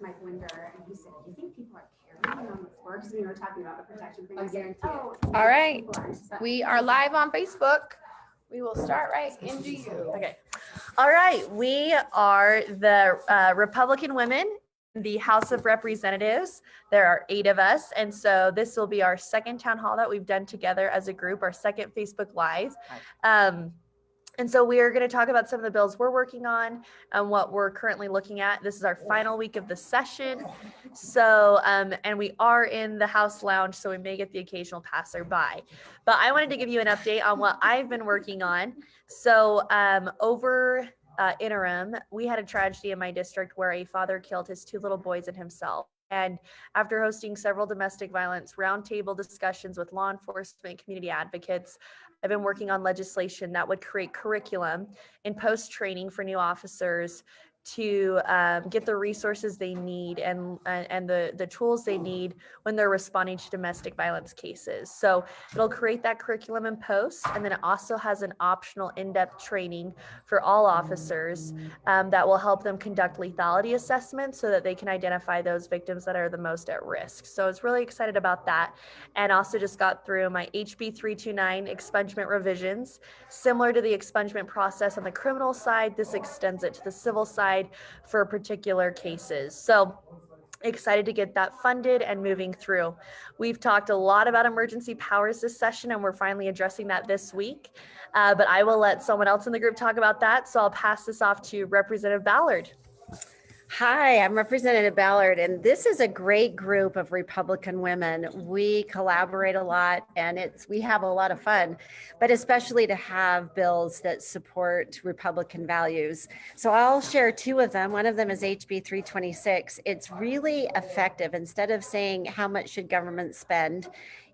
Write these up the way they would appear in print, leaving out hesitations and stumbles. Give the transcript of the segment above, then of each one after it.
Mike Winder, and he said, "Do you think people are carrying on this works?" And we were talking about the protection thing. I guarantee it. All right, we are live on Facebook. We will start right into you. Okay. All right. We are the Republican women in the House of Representatives. There are 8 of us. And so this will be our second town hall that we've done together as a group, our second Facebook Live. And so we are going to talk about some of the bills we're working on and what we're currently looking at. This is our final week of the session. So, and we are in the House lounge, so we may get the occasional passerby. But I wanted to give you an update on what I've been working on. So over interim, we had a tragedy in my district where a father killed his 2 little boys and himself. And after hosting several domestic violence roundtable discussions with law enforcement, community advocates, I've been working on legislation that would create curriculum and post-training for new officers to get the resources they need and the tools they need when they're responding to domestic violence cases. So it'll create that curriculum in post, and then it also has an optional in-depth training for all officers that will help them conduct lethality assessments so that they can identify those victims that are the most at risk. So I was really excited about that, and also just got through my HB 329 expungement revisions. Similar to the expungement process on the criminal side, this extends it to the civil side for particular cases. So excited to get that funded and moving through. We've talked a lot about emergency powers this session, and we're finally addressing that this week. But I will let someone else in the group talk about that. So I'll pass this off to Representative Ballard. Hi, I'm Representative Ballard, and this is a great group of Republican women. We collaborate a lot, and we have a lot of fun, but especially to have bills that support Republican values. So I'll share 2 of them. One of them is HB 326. It's really effective. Instead of saying how much should government spend,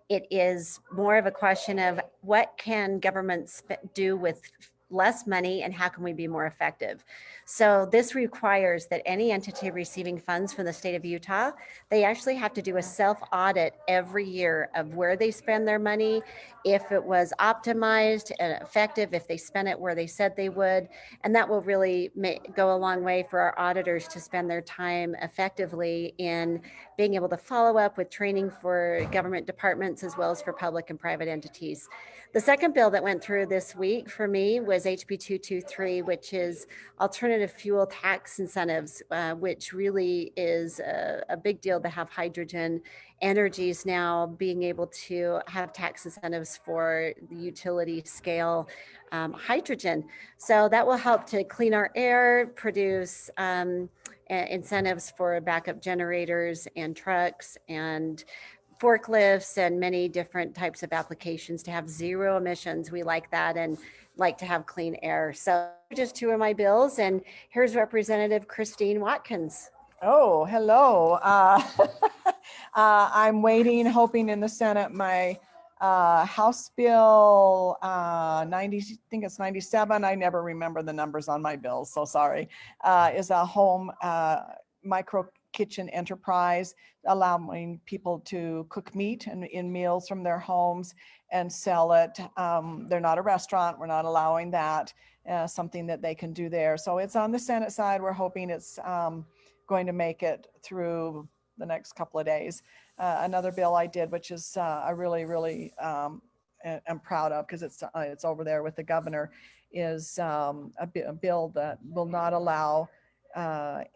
it is more of a question of what can government do with less money and how can we be more effective. So this requires that any entity receiving funds from the state of Utah, they actually have to do a self-audit every year of where they spend their money, if it was optimized and effective, if they spent it where they said they would. And that will really go a long way for our auditors to spend their time effectively in being able to follow up with training for government departments as well as for public and private entities. The second bill that went through this week for me was HB 223, which is alternative fuel tax incentives, which really is a big deal to have hydrogen energies now being able to have tax incentives for the utility scale hydrogen. So that will help to clean our air, produce incentives for backup generators and trucks and forklifts and many different types of applications to have 0 emissions. We like that and like to have clean air. So just 2 of my bills, and here's Representative Christine Watkins. Oh, hello. I'm waiting, hoping in the Senate, my House Bill 90, I think it's 97. I never remember the numbers on my bills, so sorry. Is a home micro kitchen enterprise, allowing people to cook meat in meals from their homes and sell it. They're not a restaurant. We're not allowing that, something that they can do there. So it's on the Senate side. We're hoping it's going to make it through the next couple of days. Another bill I did, which is I really am proud of because it's over there with the governor, is a bill that will not allow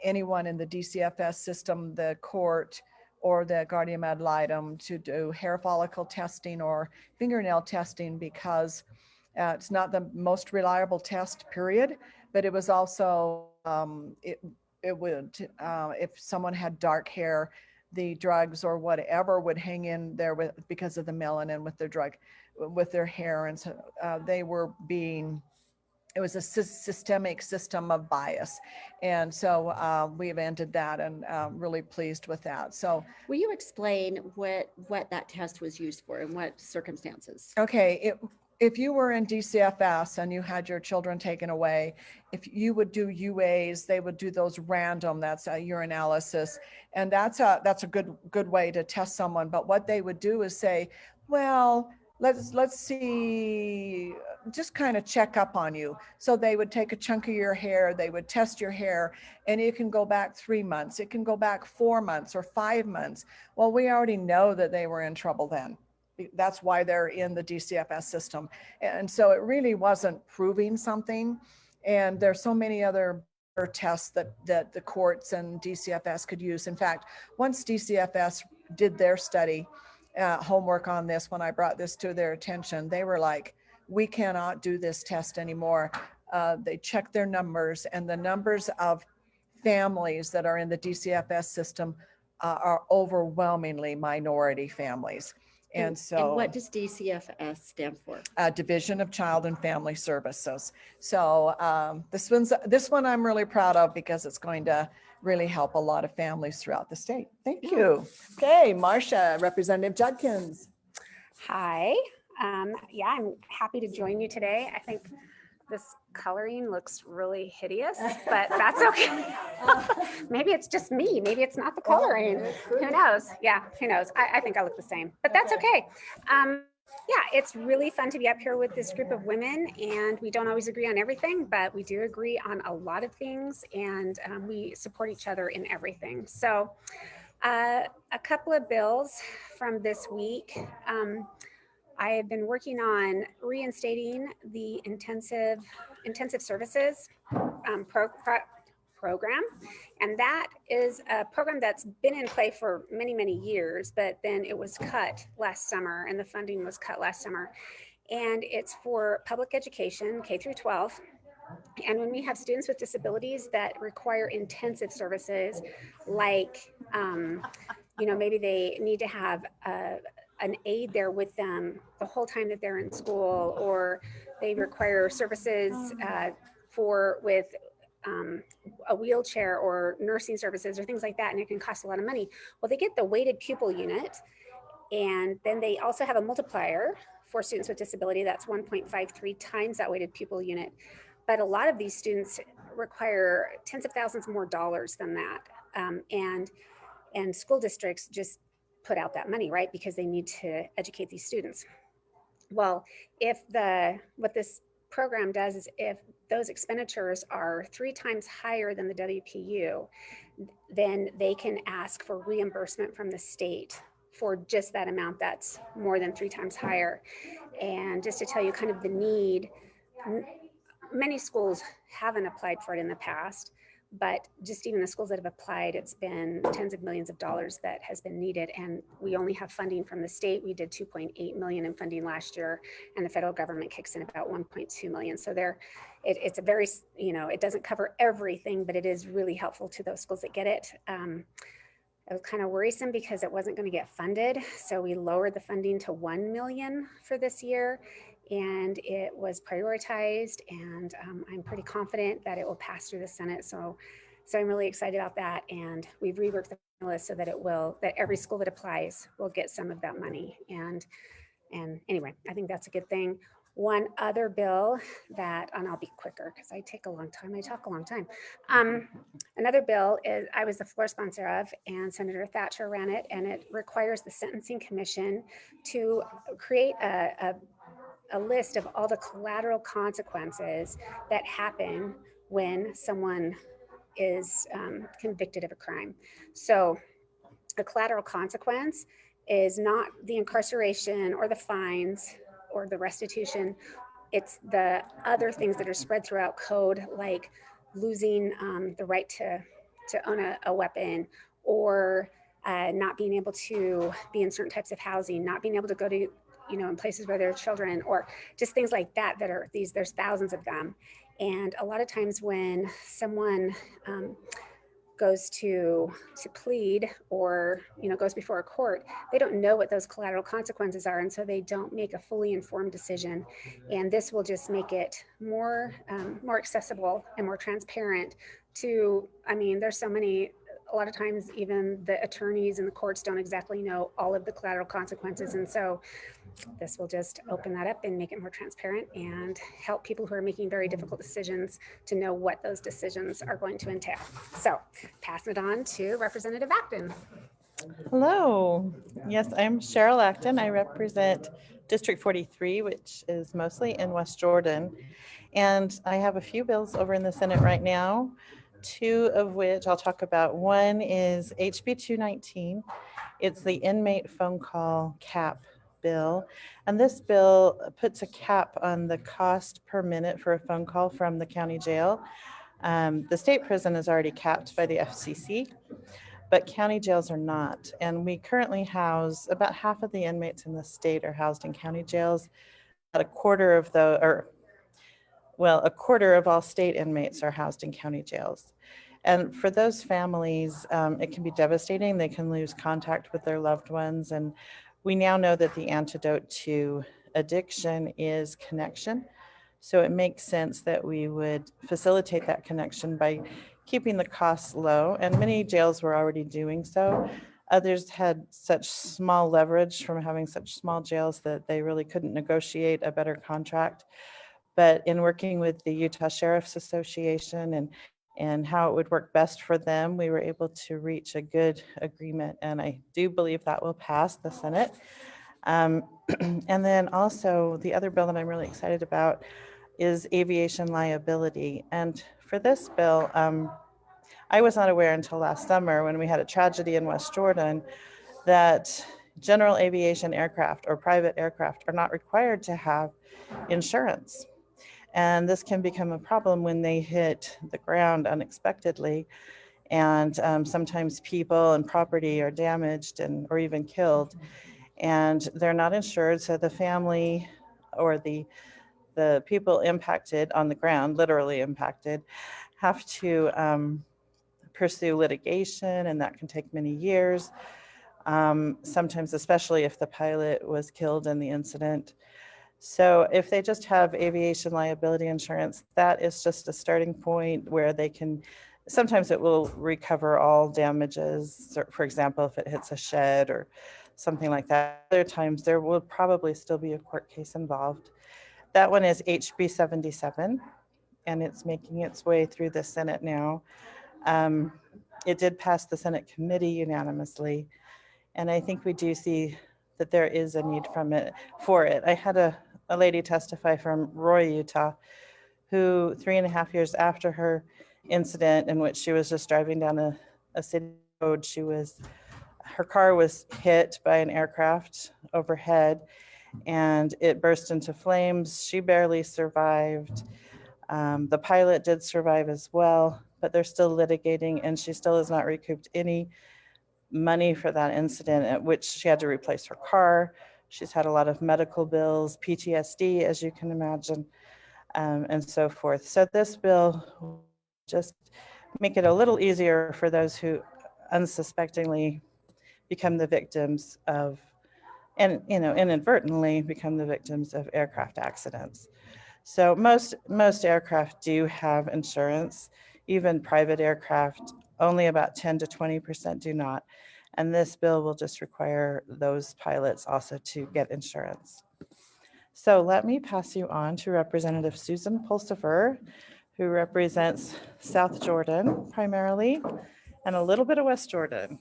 anyone in the DCFS system, the court, or the guardian ad litem to do hair follicle testing or fingernail testing because it's not the most reliable test, period. But it was also, it would, if someone had dark hair, the drugs or whatever would hang in there because of the melanin with their hair. And so they were being, it was a systemic system of bias. And so we've ended that and really pleased with that. So will you explain what that test was used for and what circumstances? Okay, if you were in DCFS and you had your children taken away, if you would do UAs, they would do those random, that's a urinalysis. And that's a good way to test someone. But what they would do is say, well, let's see, just kind of check up on you. So they would take a chunk of your hair, they would test your hair, and it can go back 3 months, it can go back 4 months or 5 months. Well, we already know that they were in trouble then. That's why they're in the DCFS system. And so it really wasn't proving something. And there's so many other tests that the courts and DCFS could use. In fact, once DCFS did their study, homework on this, when I brought this to their attention, they were like, we cannot do this test anymore. They checked their numbers, and the numbers of families that are in the DCFS system are overwhelmingly minority families. And so, and what does DCFS stand for? Division of Child and Family Services. So this one I'm really proud of because it's going to really help a lot of families throughout the state. Thank you. Okay, Marcia, Representative Judkins. Hi. Yeah, I'm happy to join you today. I think this coloring looks really hideous, but that's okay. Maybe it's just me. Maybe it's not the coloring. Who knows? Yeah, who knows? I think I look the same, but that's okay. Yeah, it's really fun to be up here with this group of women, and we don't always agree on everything, but we do agree on a lot of things, and we support each other in everything. So a couple of bills from this week. I have been working on reinstating the intensive services program. And that is a program that's been in play for many, many years, but then it was cut last summer, and the funding was cut last summer. And it's for public education, K through 12. And when we have students with disabilities that require intensive services, like, maybe they need to have an aide there with them the whole time that they're in school, or they require services with a wheelchair or nursing services or things like that, and it can cost a lot of money. Well, they get the weighted pupil unit, and then they also have a multiplier for students with disability. That's 1.53 times that weighted pupil unit. But a lot of these students require tens of thousands more dollars than that. And school districts just put out that money, right? Because they need to educate these students. Well, what this program does is if those expenditures are 3 times higher than the WPU, then they can ask for reimbursement from the state for just that amount that's more than 3 times higher. And just to tell you kind of the need, many schools haven't applied for it in the past, but just even the schools that have applied, it's been tens of millions of dollars that has been needed. And we only have funding from the state. We did 2.8 million in funding last year, and the federal government kicks in about 1.2 million. So it's a very, it doesn't cover everything, but it is really helpful to those schools that get it. It was kind of worrisome because it wasn't going to get funded. So we lowered the funding to 1 million for this year, and it was prioritized, and I'm pretty confident that it will pass through the Senate. So I'm really excited about that. And we've reworked the list so that that every school that applies will get some of that money. And anyway, I think that's a good thing. One other bill and I'll be quicker because I talk a long time. Another bill is I was the floor sponsor of, and Senator Thatcher ran it, and it requires the Sentencing Commission to create a list of all the collateral consequences that happen when someone is convicted of a crime. So a collateral consequence is not the incarceration or the fines or the restitution. It's the other things that are spread throughout code, like losing the right to own a weapon, or not being able to be in certain types of housing, not being able to go to in places where there are children, or just things like that there's thousands of them. And a lot of times when someone goes to plead or goes before a court, they don't know what those collateral consequences are, and so they don't make a fully informed decision. And this will just make it more accessible and more transparent to, there's so many, a lot of times even the attorneys and the courts don't exactly know all of the collateral consequences. And so this will just open that up and make it more transparent and help people who are making very difficult decisions to know what those decisions are going to entail. So passing it on to Representative Acton. Hello. Yes, I'm Cheryl Acton. I represent District 43, which is mostly in West Jordan. And I have a few bills over in the Senate right now, two of which I'll talk about. One is HB 219. It's the inmate phone call cap bill. And this bill puts a cap on the cost per minute for a phone call from the county jail. The state prison is already capped by the FCC, but county jails are not. And we currently house about half of the inmates in the state are housed in county jails. About a quarter of all state inmates are housed in county jails. And for those families, it can be devastating. They can lose contact with their loved ones. And we now know that the antidote to addiction is connection. So it makes sense that we would facilitate that connection by keeping the costs low. And many jails were already doing so. Others had such small leverage from having such small jails that they really couldn't negotiate a better contract. But in working with the Utah Sheriff's Association and how it would work best for them, we were able to reach a good agreement. And I do believe that will pass the Senate. And then also the other bill that I'm really excited about is aviation liability. And for this bill, I was not aware until last summer when we had a tragedy in West Jordan that general aviation aircraft or private aircraft are not required to have insurance. And this can become a problem when they hit the ground unexpectedly. And sometimes people and property are damaged or even killed, and they're not insured. So the family or the people impacted on the ground, literally impacted, have to pursue litigation, and that can take many years. Sometimes, especially if the pilot was killed in the incident. So if they just have aviation liability insurance, that is just a starting point where they can, sometimes it will recover all damages. For example, if it hits a shed or something like that. Other times there will probably still be a court case involved. That one is HB 77, and it's making its way through the Senate now. It did pass the Senate committee unanimously, and I think we do see that there is a need for it. I had a lady testify from Roy, Utah, who 3.5 years after her incident in which she was just driving down a city road, her car was hit by an aircraft overhead and it burst into flames. She barely survived. The pilot did survive as well, but they're still litigating, and she still has not recouped any money for that incident, at which she had to replace her car. She's had a lot of medical bills, PTSD, as you can imagine, and so forth. So this bill will just make it a little easier for those who unsuspectingly become the victims of, and inadvertently become the victims of aircraft accidents. So most aircraft do have insurance, even private aircraft. Only about 10 to 20% do not. And this bill will just require those pilots also to get insurance. So let me pass you on to Representative Susan Pulsifer, who represents South Jordan primarily, and a little bit of West Jordan.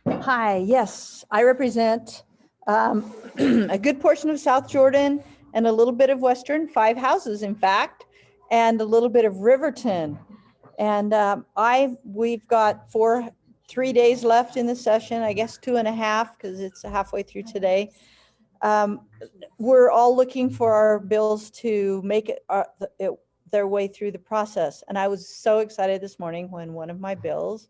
Hi, yes, I represent a good portion of South Jordan and a little bit of Western, 5 houses in fact, and a little bit of Riverton. And we've got 3 days left in the session, I guess 2.5 because it's halfway through today. We're all looking for our bills to make their way through the process. And I was so excited this morning when one of my bills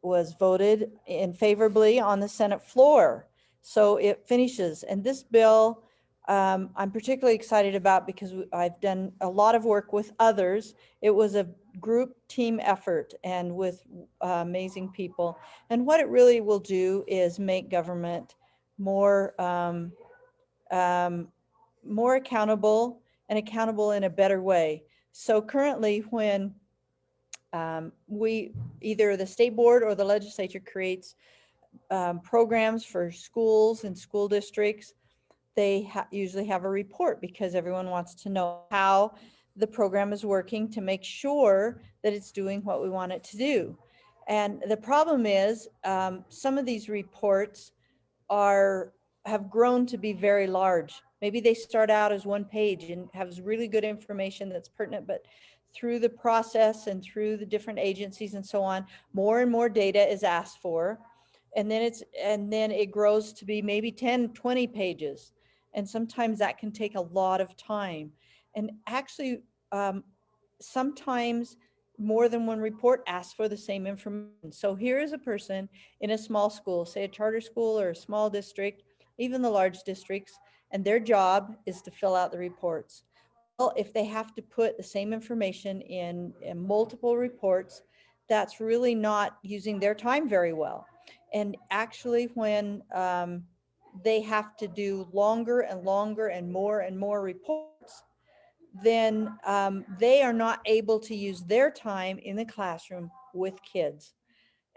was voted in favorably on the Senate floor. So it finishes. And this bill, I'm particularly excited about because I've done a lot of work with others. It was a group team effort and with amazing people. And what it really will do is make government more accountable and accountable in a better way. So currently when either the state board or the legislature creates programs for schools and school districts, they usually have a report because everyone wants to know how the program is working to make sure that it's doing what we want it to do. And the problem is some of these reports have grown to be very large. Maybe they start out as one page and have really good information that's pertinent, but through the process and through the different agencies and so on, more and more data is asked for. And then it grows to be maybe 10, 20 pages. And sometimes that can take a lot of time. And actually, sometimes more than one report asks for the same information. So here is a person in a small school, say a charter school or a small district, even the large districts, and their job is to fill out the reports. Well, if they have to put the same information in multiple reports, that's really not using their time very well. And actually, when they have to do longer and longer and more reports, then they are not able to use their time in the classroom with kids.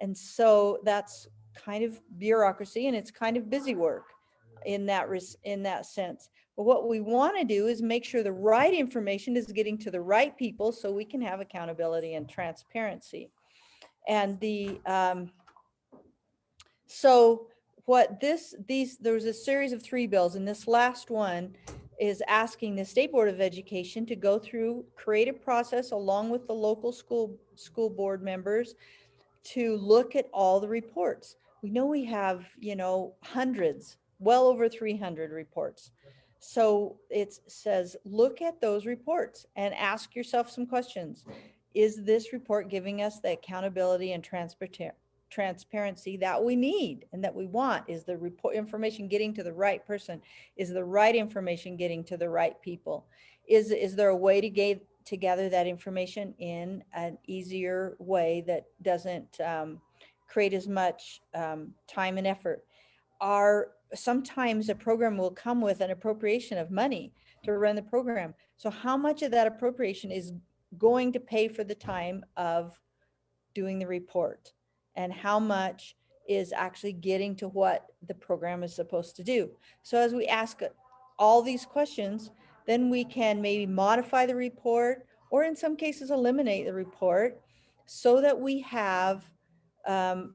And so that's kind of bureaucracy, and it's kind of busy work in that sense. But what we want to do is make sure the right information is getting to the right people so we can have accountability and transparency. And so what there was a series of 3 bills, and this last one is asking the State Board of Education to go through creative process along with the local school board members to look at all the reports. We know we have, hundreds, well over 300 reports. So it says, look at those reports and ask yourself some questions. Is this report giving us the accountability and transparency that we need and that we want? Is the report information getting to the right person? Is the right information getting to the right people? Is there a way to gather that information in an easier way that doesn't create as much time and effort? Sometimes a program will come with an appropriation of money to run the program. So how much of that appropriation is going to pay for the time of doing the report? And how much is actually getting to what the program is supposed to do? So as we ask all these questions, then we can maybe modify the report, or in some cases eliminate the report, so that we have a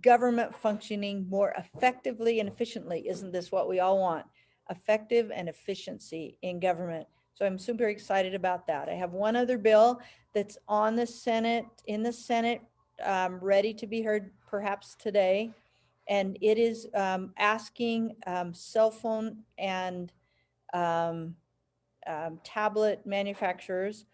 government functioning more effectively and efficiently. Isn't this what we all want? Effective and efficiency in government. So I'm super excited about that. I have one other bill that's in the Senate, ready to be heard perhaps today. And it is asking cell phone and tablet manufacturers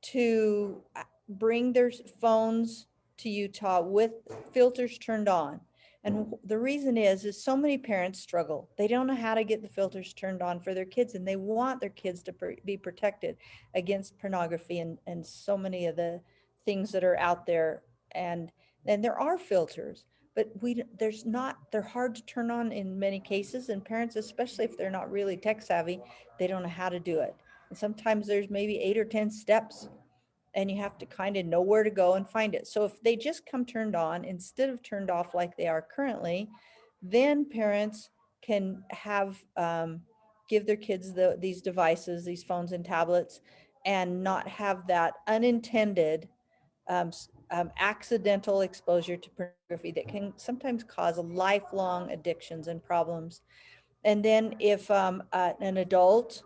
to bring their phones to Utah with filters turned on. And the reason is so many parents struggle. They don't know how to get the filters turned on for their kids, and they want their kids to be protected against pornography and so many of the things that are out there. And there are filters, but they're hard to turn on in many cases. And parents, especially if they're not really tech savvy, they don't know how to do it. And sometimes there's maybe 8 or 10 steps, and you have to kind of know where to go and find it. So if they just come turned on instead of turned off like they are currently, then parents can give their kids these devices, these phones and tablets, and not have that unintended accidental exposure to pornography that can sometimes cause lifelong addictions and problems. And then if an adult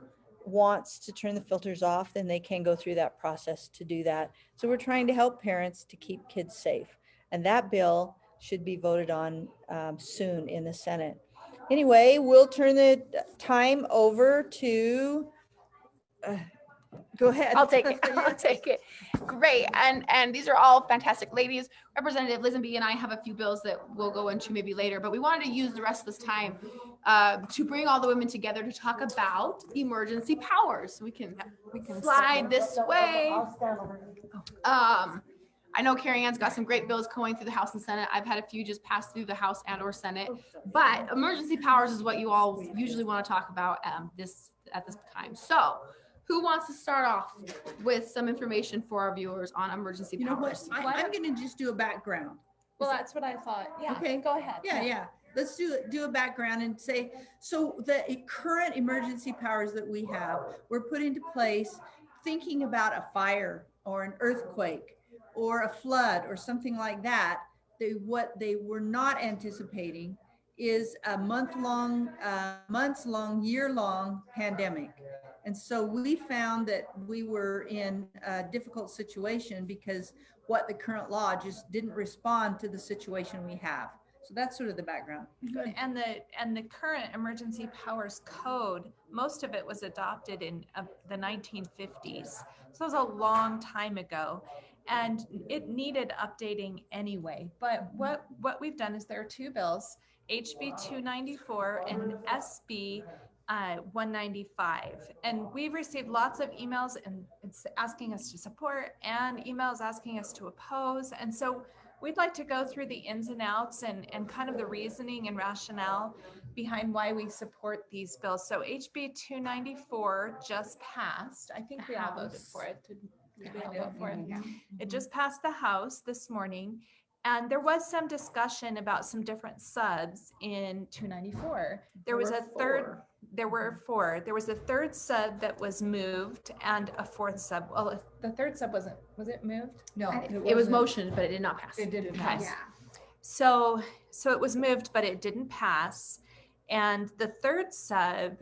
wants to turn the filters off, then they can go through that process to do that. So we're trying to help parents to keep kids safe. And that bill should be voted on soon in the Senate. Anyway, we'll turn the time over to, go ahead. I'll take it. I'll take it. Great. And these are all fantastic ladies. Representative Lisenby and I have a few bills that we'll go into maybe later, but we wanted to use the rest of this time to bring all the women together to talk about emergency powers. We can slide this way. I know Carrie Ann's got some great bills going through the House and Senate. I've had a few just pass through the House and or Senate, but emergency powers is what you all usually want to talk about at this time. So who wants to start off with some information for our viewers on emergency powers? I'm going to just do a background. Well, that's what I thought. Yeah. Okay. Go ahead. Yeah. let's do a background and say, so the current emergency powers that we have were put into place thinking about a fire or an earthquake or a flood or something like that. What they were not anticipating is a months-long, year-long pandemic. And so we found that we were in a difficult situation because what the current law just didn't respond to the situation we have. So that's sort of the background. And the current emergency powers code, most of it was adopted in the 1950s. So it was a long time ago, and it needed updating anyway. But what we've done is there are two bills, HB 294 and SB 195, and we've received lots of emails and it's asking us to support and emails asking us to oppose. And so we'd like to go through the ins and outs and kind of the reasoning and rationale behind why we support these bills. So HB 294 just passed. I think we all voted for it. Did we all vote for it? Yeah. It just passed the House this morning. And there was some discussion about some different subs in 294. There was a third, there were four. There was a third sub that was moved and a fourth sub. Well, the third sub was it moved? No, It it was motioned, but it did not pass. It didn't Okay. pass. Yeah. So it was moved, but it didn't pass. And the third sub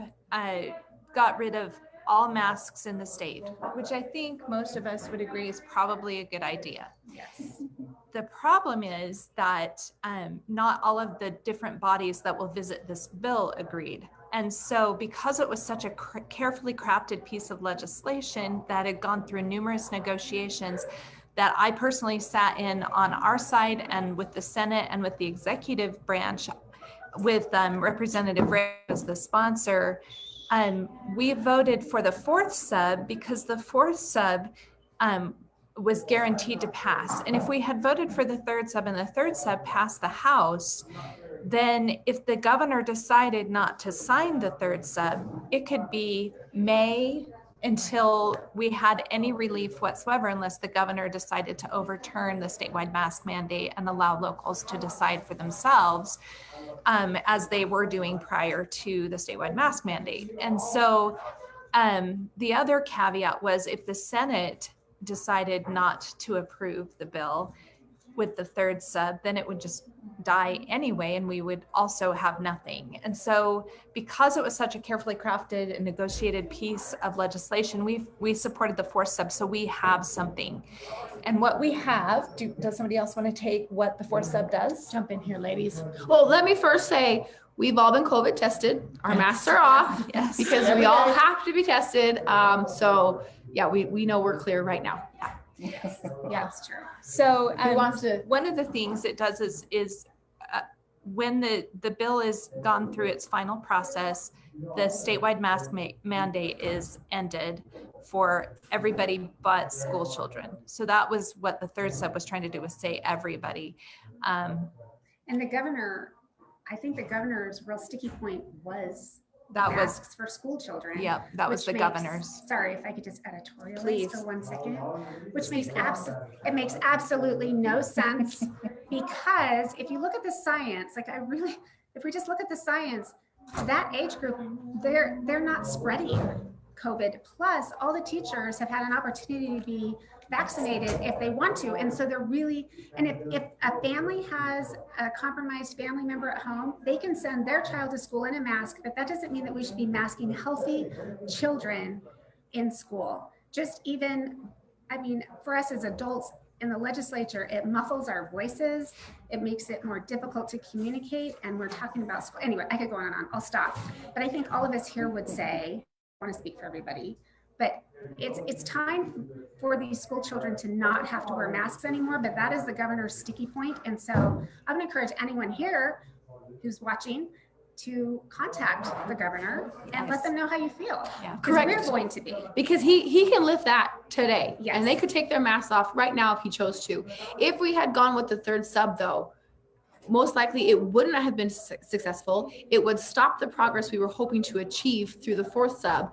got rid of all masks in the state, which I think most of us would agree is probably a good idea. Yes. The problem is that not all of the different bodies that will visit this bill agreed. And so because it was such a carefully crafted piece of legislation that had gone through numerous negotiations, that I personally sat in on our side and with the Senate and with the executive branch, with Representative Ray as the sponsor, we voted for the fourth sub because the fourth sub was guaranteed to pass. And if we had voted for the third sub and the third sub passed the House, then if the governor decided not to sign the third sub, it could be May until we had any relief whatsoever, unless the governor decided to overturn the statewide mask mandate and allow locals to decide for themselves, as they were doing prior to the statewide mask mandate. And so the other caveat was if the Senate decided not to approve the bill with the third sub, then it would just die anyway, and we would also have nothing. And so because it was such a carefully crafted and negotiated piece of legislation, we supported the fourth sub, so we have something. And what we have, does somebody else want to take what the fourth sub does? Jump in here, ladies. Well, let me first say, we've all been COVID tested. Our masks are off Yes. because we all have to be tested. So yeah, we know we're clear right now. Yeah, that's true. So Who wants to? one of the things it does is when the bill is gone through its final process, the statewide mask mandate is ended for everybody but school children. So that was what the third sub was trying to do, was say everybody. And the governor, I think the governor's real sticky point was That was, masks for school children. yeah, that was which the makes- governor's. Sorry, if I could just editorialize Please. for 1 second, which makes absolutely no sense, because if you look at the science, if we just look at the science, that age group, they're not spreading COVID. Plus, all the teachers have had an opportunity to be vaccinated if they want to. And so they're really, and if a family has a compromised family member at home, they can send their child to school in a mask, but that doesn't mean that we should be masking healthy children in school. Just even, I mean, for us as adults in the legislature, it muffles our voices. It makes it more difficult to communicate. And we're talking about school. Anyway, I could go on and on. I'll stop. But I think all of us here would say, I want to speak for everybody, but it's time for these school children to not have to wear masks anymore, but that is the governor's sticky point. And so I'm gonna encourage anyone here who's watching to contact the governor and let them know how you feel. Yeah. Because Correct. we're going to be. Because he can lift that today. Yes. And they could take their masks off right now if he chose to. If we had gone with the third sub though, most likely it wouldn't have been successful. It would stop the progress we were hoping to achieve through the fourth sub.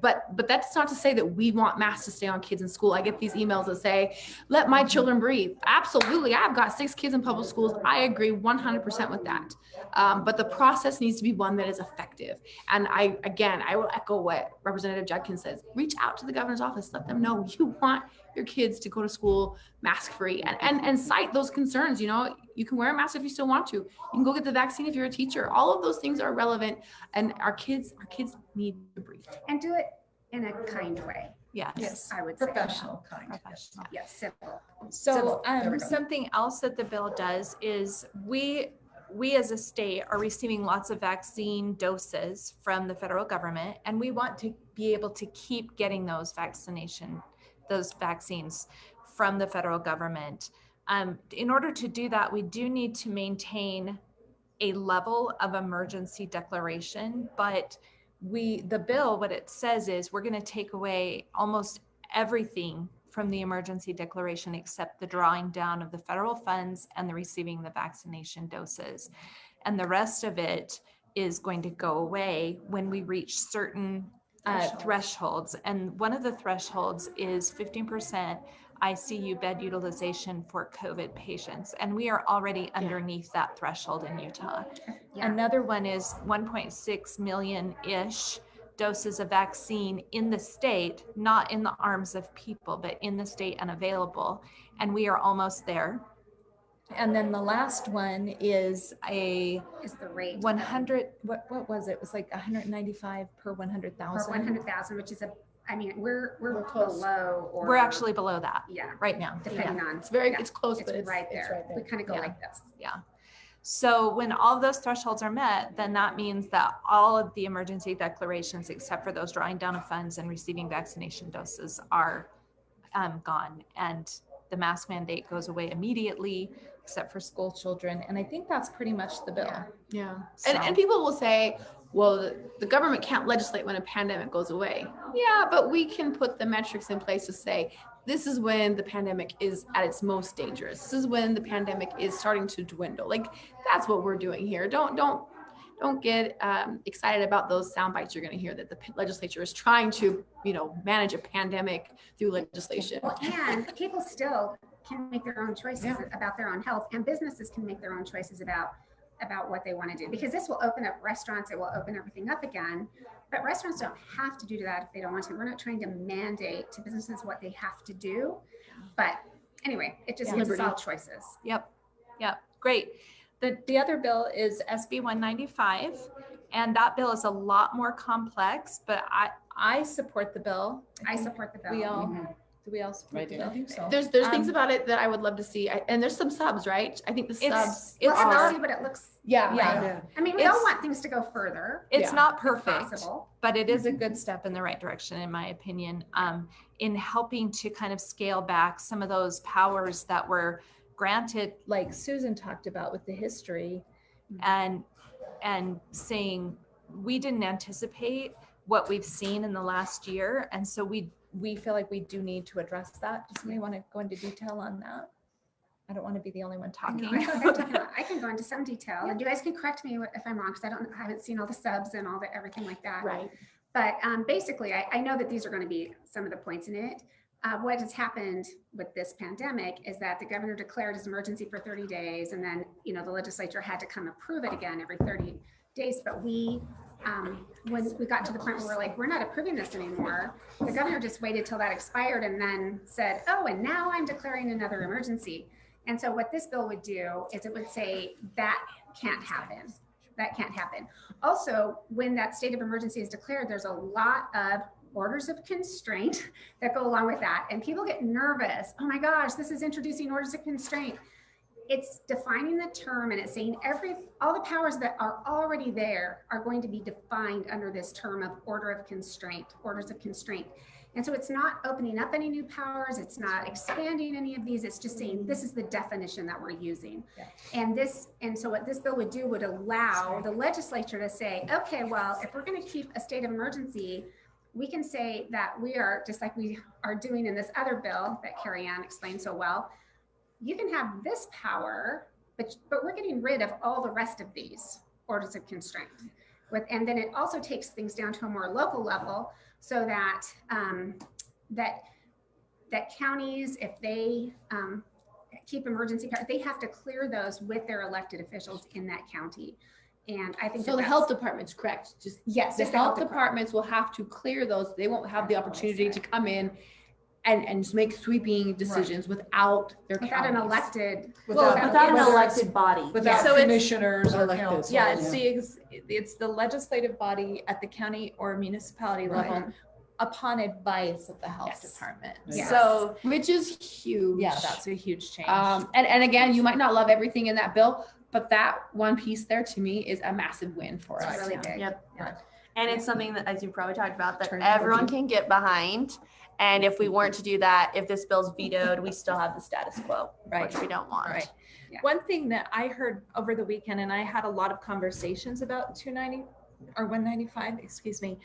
But that's not to say that we want masks to stay on kids in school. I get these emails that say, let my children breathe. Absolutely. I've got 6 kids in public schools. I agree 100% with that. But the process needs to be one that is effective. And I will echo what Representative Judkins says. Reach out to the governor's office. Let them know you want your kids to go to school mask free, and cite those concerns. You know, you can wear a mask if you still want to. You can go get the vaccine if you're a teacher. All of those things are relevant, and our kids need to breathe. And do it in a kind way. Yes. I would say. Professional kind. Professional. Yes, simple. So there we go. something else that the bill does is we as a state are receiving lots of vaccine doses from the federal government, and we want to be able to keep getting those vaccines from the federal government. In order to do that, we do need to maintain a level of emergency declaration, but the bill, what it says is we're going to take away almost everything from the emergency declaration except the drawing down of the federal funds and the receiving the vaccination doses. And the rest of it is going to go away when we reach certain thresholds. And one of the thresholds is 15% ICU bed utilization for COVID patients. And we are already underneath that threshold in Utah. Yeah. Another one is 1.6 million-ish doses of vaccine in the state, not in the arms of people, but in the state and available. And we are almost there. And then the last one is Is the rate 100, what was it? It was like 195 per 100,000. 100,000, which is we're close. below, or We're actually below that yeah, right now. depending on. It's close, It's but it's right there. right there. We kind of go Yeah. like this. So when all those thresholds are met, then that means that all of the emergency declarations, except for those drawing down of funds and receiving vaccination doses, are gone. And the mask mandate goes away immediately, except for school children. And I think that's pretty much the bill. Yeah. Yeah. And people will say, well, the government can't legislate when a pandemic goes away. Yeah, but we can put the metrics in place to say, this is when the pandemic is at its most dangerous. This is when the pandemic is starting to dwindle. Like, that's what we're doing here. Don't get excited about those sound bites you're going to hear that the legislature is trying to, manage a pandemic through legislation. Well, and people still can make their own choices about their own health, and businesses can make their own choices about what they want to do, because this will open up restaurants. It will open everything up again, but restaurants don't have to do that if they don't want to. We're not trying to mandate to businesses what they have to do, but anyway, it just gives us all choices. Yep. Great. The other bill is SB 195, and that bill is a lot more complex, but I support the bill. I support the bill. We all, do we all support the bill? I think so. There's things about it that I would love to see, and there's some subs, right? I think the subs It's Well, and hard. see what it looks. Yeah. Yeah. I mean, we all It's- want things to go further. It's Yeah. not if perfect, possible. but it is a good step in the right direction, in my opinion, in helping to kind of scale back some of those powers that were granted, like Susan talked about with the history, and saying we didn't anticipate what we've seen in the last year, and so we feel like we do need to address that. Does somebody want to go into detail on that? I don't want to be the only one I know, talking. I feel bad talking about- I can go into some detail, and you guys can correct me if I'm wrong, because I haven't seen all the subs and all the everything like that. right. But basically, I know that these are going to be some of the points in it. What has happened with this pandemic is that the governor declared his emergency for 30 days, and then the legislature had to come approve it again every 30 days. But when we got to the point where we're like, we're not approving this anymore, the governor just waited till that expired and then said, oh, and now I'm declaring another emergency. And so what this bill would do is it would say that can't happen. That can't happen. Also, when that state of emergency is declared, there's a lot of orders of constraint that go along with that. And people get nervous. Oh my gosh, this is introducing orders of constraint. It's defining the term, and it's saying all the powers that are already there are going to be defined under this term of orders of constraint. And so it's not opening up any new powers. It's not expanding any of these. It's just saying this is the definition that we're using. Yeah. And so what this bill would do would allow the legislature to say, okay, well, if we're going to keep a state of emergency, we can say that we are, just like we are doing in this other bill that Carrie Ann explained so well, you can have this power but we're getting rid of all the rest of these orders of constraint. And then it also takes things down to a more local level, so that that counties, if they keep emergency power, they have to clear those with their elected officials in that county. And I think So the health department's correct. Just yes, the just health departments will have to clear those. They won't have the opportunity to come in and just make sweeping decisions without their without an counties. elected, Without an elected body. Without So it's- commissioners or Elected. council. Yeah, it's the legislative body at the county or municipality level upon advice of the health Yes. department. Yes. So Which is huge. yeah, that's a huge change. And again, you might not love everything in that bill, but that one piece there to me is a massive win for it's us. really big. Yep. And it's something that, as you probably talked about, that Turn everyone towards can get behind. And if we weren't to do that, if this bill's vetoed, we still have the status quo, Right. which we don't want. Right. Yeah. One thing that I heard over the weekend, and I had a lot of conversations about 290 or 195, excuse me.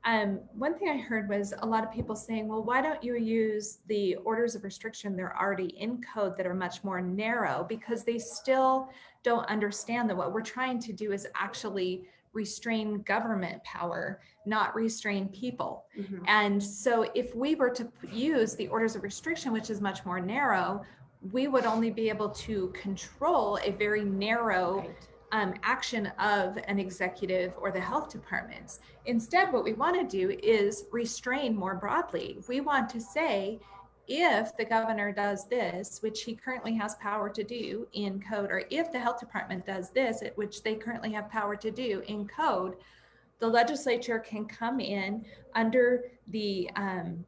One thing I heard was a lot of people saying, well, why don't you use the orders of restriction that are already in code that are much more narrow, because they still don't understand that what we're trying to do is actually restrain government power, not restrain people. Mhm. And so if we were to use the orders of restriction, which is much more narrow, we would only be able to control a very narrow action of an executive or the health departments. Instead, what we want to do is restrain more broadly. We want to say, if the governor does this, which he currently has power to do in code, or if the health department does this, which they currently have power to do in code, the legislature can come in under the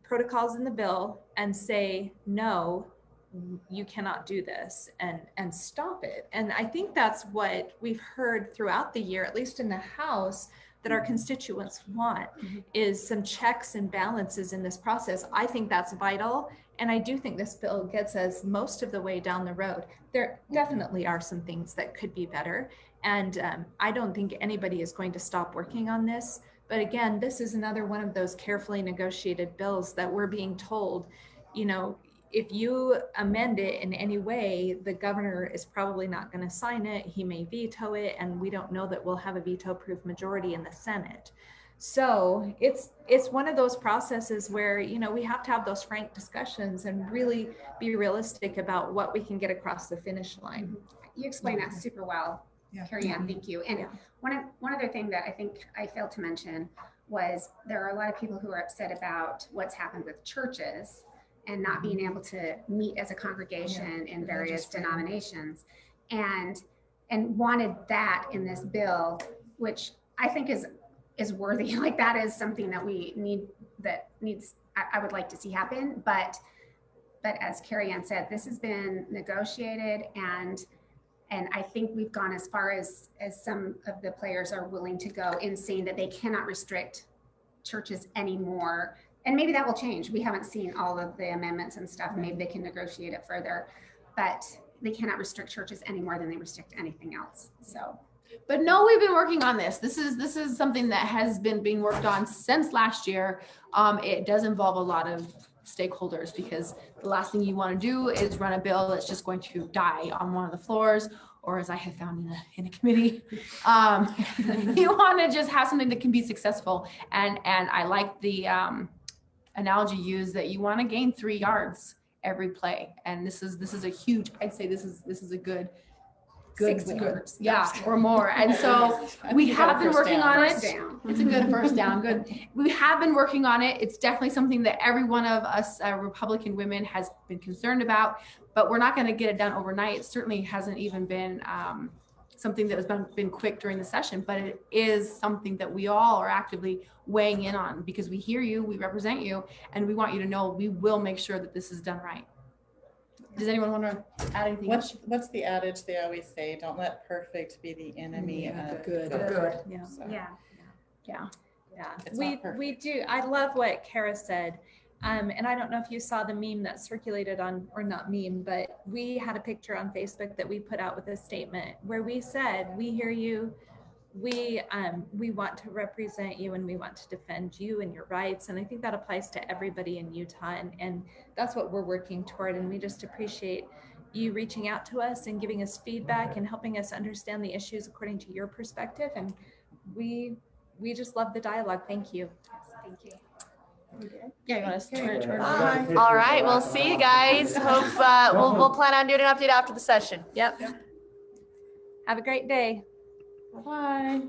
protocols in the bill and say, no, you cannot do this, and stop it. And I think that's what we've heard throughout the year, at least in the House, that our constituents want, is some checks and balances in this process. I think that's vital. And I do think this bill gets us most of the way down the road. There definitely are some things that could be better. And I don't think anybody is going to stop working on this. But again, this is another one of those carefully negotiated bills that we're being told, you know, if you amend it in any way, the governor is probably not going to sign it. He may veto it, and we don't know that we'll have a veto-proof majority in the Senate. So it's one of those processes where, you know, we have to have those frank discussions and really be realistic about what we can get across the finish line. You explained that super well, Carrie Ann. Thank you. And one other thing that I think I failed to mention was there are a lot of people who are upset about what's happened with churches and not being able to meet as a congregation in various denominations, and wanted that in this bill, which I think is worthy. Like, that is something that we need, I would like to see happen. But as Carrie Ann said, this has been negotiated, and I think we've gone as far as some of the players are willing to go in saying that they cannot restrict churches anymore. And maybe that will change. We haven't seen all of the amendments and stuff. Maybe they can negotiate it further, but they cannot restrict churches any more than they restrict anything else. So, but no, we've been working on this. This is something that has been being worked on since last year. It does involve a lot of stakeholders, because the last thing you want to do is run a bill that's just going to die on one of the floors, or as I have found in a committee. You want to just have something that can be successful. And I like the analogy used that you want to gain 3 yards every play. And this is a huge, I'd say this is a good 60 win. yards. Yeah, or more. And so we have been working on it. First down. It's a good first down. Good. We have been working on it. It's definitely something that every one of us Republican women has been concerned about, but we're not going to get it done overnight. It certainly hasn't even been something that has been quick during the session, but it is something that we all are actively weighing in on, because we hear you, we represent you, and we want you to know we will make sure that this is done right. Does anyone want to add anything? What's the adage they always say? Don't let perfect be the enemy of good. Yeah. So Yeah. Yeah. It's not perfect. We do. I love what Kara said. And I don't know if you saw the meme that circulated on, or not meme, but we had a picture on Facebook that we put out with a statement where we said, we hear you, we want to represent you, and we want to defend you and your rights. And I think that applies to everybody in Utah, and that's what we're working toward. And we just appreciate you reaching out to us and giving us feedback and helping us understand the issues according to your perspective. And we just love the dialogue. Thank you. Thank you. Yeah, you want us to turn it toward. All right, we'll see you guys. Hope we'll plan on doing an update after the session. Yep. Have a great day. Bye.